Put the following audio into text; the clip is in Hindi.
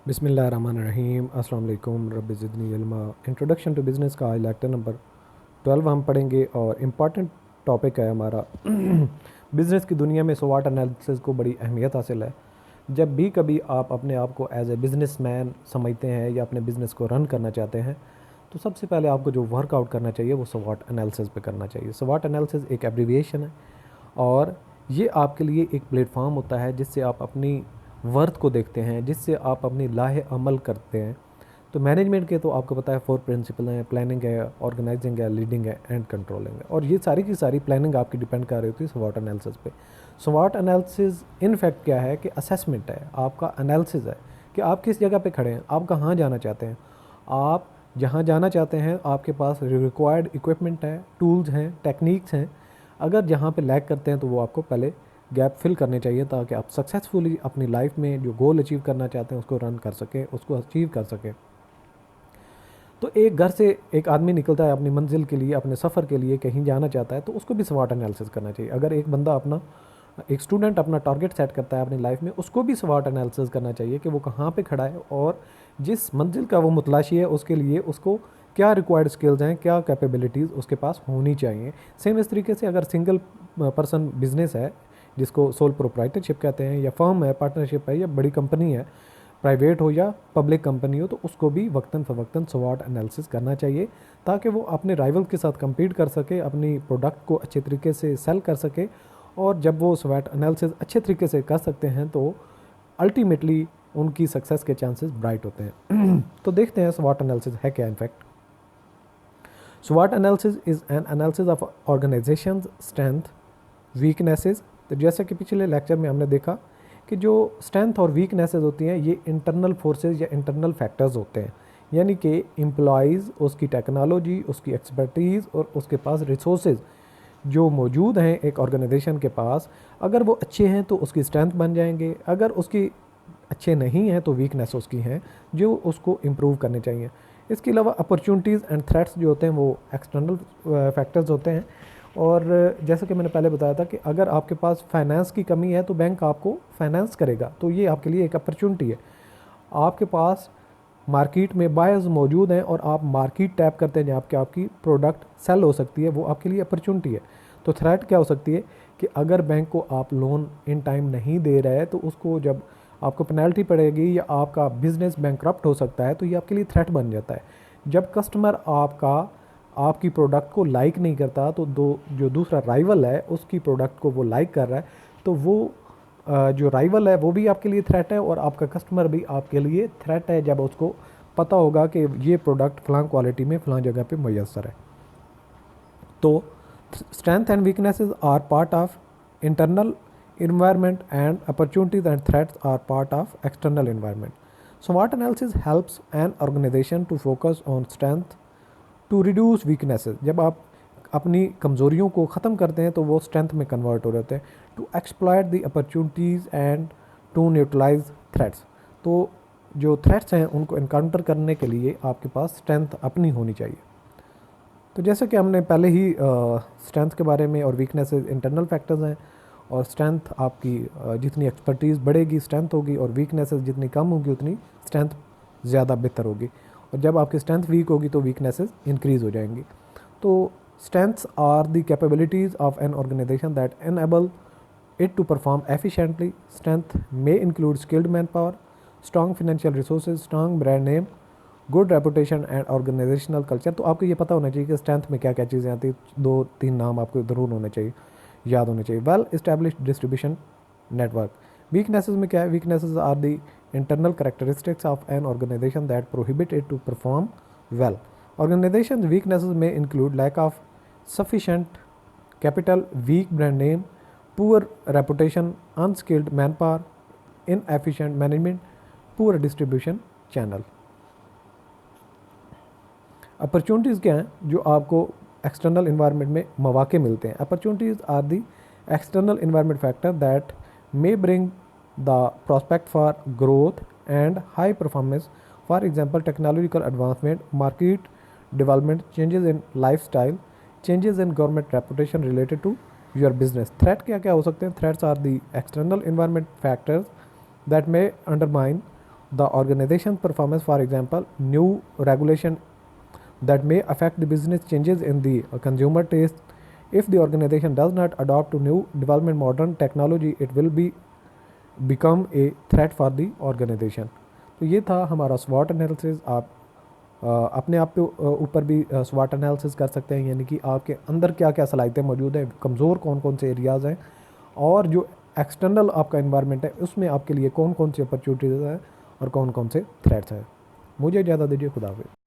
बिस्मिल्लाहिर्रहमानिर्रहीम अस्सलाम वालेकुम रब्बि ज़िदनी इल्मा। इंट्रोडक्शन टू बिज़नेस का आज लेक्चर नंबर 12 हम पढ़ेंगे और इम्पॉर्टेंट टॉपिक है हमारा। बिज़नेस की दुनिया में स्वॉट एनालिसिस को बड़ी अहमियत हासिल है। जब भी कभी आप अपने आप को एज ए बिज़नेसमैन समझते हैं या अपने बिज़नेस को रन करना चाहते हैं, तो सबसे पहले आपको जो वर्कआउट करना चाहिए वो स्वॉट एनालिसिस पे करना चाहिए। स्वॉट एनालिसिस एक एब्रीविएशन है और ये आपके लिए एक प्लेटफॉर्म होता है जिससे आप अपनी वर्थ को देखते हैं, जिससे आप अपनी लाहे अमल करते हैं। तो मैनेजमेंट के तो आपको पता है 4 प्रिंसिपल हैं। प्लानिंग है, ऑर्गेनाइजिंग है, लीडिंग है एंड कंट्रोलिंग है। और ये सारी की सारी प्लानिंग आपकी डिपेंड कर रही होती है स्वॉट एनालिसिस पे। स्वॉट एनालिसिस इन फैक्ट क्या है कि असेसमेंट है, आपका एनालिसिस है कि आप किस जगह पे खड़े हैं, आप कहाँ जाना चाहते हैं। आप जहाँ जाना चाहते हैं आपके पास रिक्वायर्ड इक्विपमेंट है, टूल्स हैं, टेक्निक्स हैं। अगर जहाँ पे लैग करते हैं तो वो आपको पहले गैप फिल करने चाहिए ताकि आप सक्सेसफुली अपनी लाइफ में जो गोल अचीव करना चाहते हैं उसको रन कर सकें, उसको अचीव कर सकें। तो एक घर से एक आदमी निकलता है अपनी मंजिल के लिए, अपने सफ़र के लिए कहीं जाना चाहता है, तो उसको भी स्वॉट एनालिसिस करना चाहिए। अगर एक बंदा अपना एक स्टूडेंट अपना टारगेट सेट करता है अपनी लाइफ में, उसको भी स्वॉट एनालिसिस करना चाहिए कि वो कहाँ पे खड़ा है और जिस मंजिल का वो मुतलाशी है उसके लिए उसको क्या रिक्वायर्ड स्किल्स हैं, क्या कैपेबिलिटीज़ उसके पास होनी चाहिए। सेम इस तरीके से अगर सिंगल पर्सन बिजनेस है जिसको सोल प्रोप्राइटरशिप कहते हैं, या फर्म है, पार्टनरशिप है, या बड़ी कंपनी है, प्राइवेट हो या पब्लिक कंपनी हो, तो उसको भी वक्तन फ़वक्तन स्वॉट एनालिसिस करना चाहिए ताकि वो अपने राइवल के साथ compete कर सके, अपनी प्रोडक्ट को अच्छे तरीके से सेल कर सके। और जब वो स्वॉट एनालिसिस अच्छे तरीके से कर सकते हैं तो अल्टीमेटली उनकी सक्सेस के चांसेस ब्राइट होते हैं। तो देखते हैं स्वॉट एनालिसिस है क्या। इनफैक्ट स्वॉट analysis is an analysis of organization strength, weaknesses. तो जैसे कि पिछले लेक्चर में हमने देखा कि जो स्ट्रेंथ और वीकनेसेस होती हैं ये इंटरनल फोर्सेस या इंटरनल फैक्टर्स होते हैं, यानी कि एम्प्लॉयज़, उसकी टेक्नोलॉजी, उसकी एक्सपर्टीज़ और उसके पास रिसोर्सेज जो मौजूद हैं एक ऑर्गेनाइजेशन के पास, अगर वो अच्छे हैं तो उसकी स्ट्रेंथ बन जाएंगे, अगर उसकी अच्छे नहीं हैं तो वीकनेस उसकी हैं जो उसको इम्प्रूव करने चाहिए। इसके अलावा अपॉर्चुनिटीज़ एंड थ्रेट्स जो होते हैं वो एक्सटर्नल फैक्टर्स होते हैं। और जैसे कि मैंने पहले बताया था कि अगर आपके पास फाइनेंस की कमी है तो बैंक आपको फाइनेंस करेगा, तो ये आपके लिए एक अपॉर्चुनिटी है। आपके पास मार्केट में बायर्स मौजूद हैं और आप मार्केट टैप करते हैं जहाँ पे आपकी प्रोडक्ट सेल हो सकती है, वो आपके लिए अपॉर्चुनिटी है। तो थ्रेट क्या हो सकती है कि अगर बैंक को आप लोन इन टाइम नहीं दे रहे हैं तो उसको जब आपको पेनल्टी पड़ेगी या आपका बिजनेस बैंकरप्ट हो सकता है, तो ये आपके लिए थ्रेट बन जाता है। जब कस्टमर आपकी प्रोडक्ट को लाइक नहीं करता तो जो दूसरा राइवल है उसकी प्रोडक्ट को वो लाइक कर रहा है, तो वो जो राइवल है वो भी आपके लिए थ्रेट है और आपका कस्टमर भी आपके लिए थ्रेट है जब उसको पता होगा कि ये प्रोडक्ट फ़लाँ क्वालिटी में फ़लाँ जगह पे मैसर है। तो strength and weaknesses are part of internal environment and opportunities and threats are part of external environment. SWOT analysis helps an organization to focus on strength to reduce weaknesses. जब आप अपनी कमज़ोरियों को ख़त्म करते हैं तो वो स्ट्रेंथ में कन्वर्ट हो जाते हैं। To exploit the opportunities and to neutralise threats. तो जो थ्रेट्स हैं उनको इनकाउंटर करने के लिए आपके पास स्ट्रेंथ अपनी होनी चाहिए। तो जैसे कि हमने पहले ही स्ट्रेंथ के बारे में और वीकनेसेस इंटरनल फैक्टर्स हैं, और स्ट्रेंथ आपकी जितनी एक्सपर्टीज़ बढ़ेगी स्ट्रेंथ होगी, और वीकनेसेस जितनी कम होगी उतनी स्ट्रेंथ ज़्यादा बेहतर होगी। और जब आपकी स्ट्रेंथ वीक होगी तो वीकनेसेस इंक्रीज़ हो जाएंगी। तो strengths are the capabilities of an organisation that enable it to perform efficiently. Strength may include skilled manpower, strong financial resources, strong brand name, good reputation and organisational culture. तो आपको ये पता होना चाहिए कि स्ट्रेंथ में क्या क्या चीज़ें आती हैं। 2-3 नाम आपको ज़रूर होने चाहिए, याद होने चाहिए। Well established distribution network. Weaknesses में क्या है? Weaknesses are the internal characteristics of an organisation that prohibit it to perform well. Organization weaknesses में include lack of sufficient capital, weak brand name, poor reputation, unskilled man power, inefficient management, poor distribution channel. Opportunities क्या हैं जो आपको एक्सटर्नल इन्वायरमेंट में मौके मिलते हैं? Opportunities are the external environment factor that may bring the prospect for growth and high performance. For example technological advancement, market development, changes in lifestyle, changes in government reputation related to your business. Threat क्या क्या हो सकते हैं? Threats are the external environment factors that may undermine the organisation performance, for example new regulation that may affect the business, changes in the consumer taste. If the organization does not adopt to new development modern technology, it will become a threat for the organization. तो ये था हमारा SWOT एनालिसिस। आप अपने आप पे ऊपर भी SWOT एनालिसिस कर सकते हैं, यानी कि आपके अंदर क्या क्या सलाहियतें मौजूद हैं, कमज़ोर कौन कौन से एरियाज़ हैं, और जो एक्सटर्नल आपका इन्वायरमेंट है उसमें आपके लिए कौन कौन सी अपॉर्चुनिटीज़ हैं और कौन कौन से थ्रेट्स हैं। मुझे इजाज़त दीजिए, खुदा हाफ़िज़।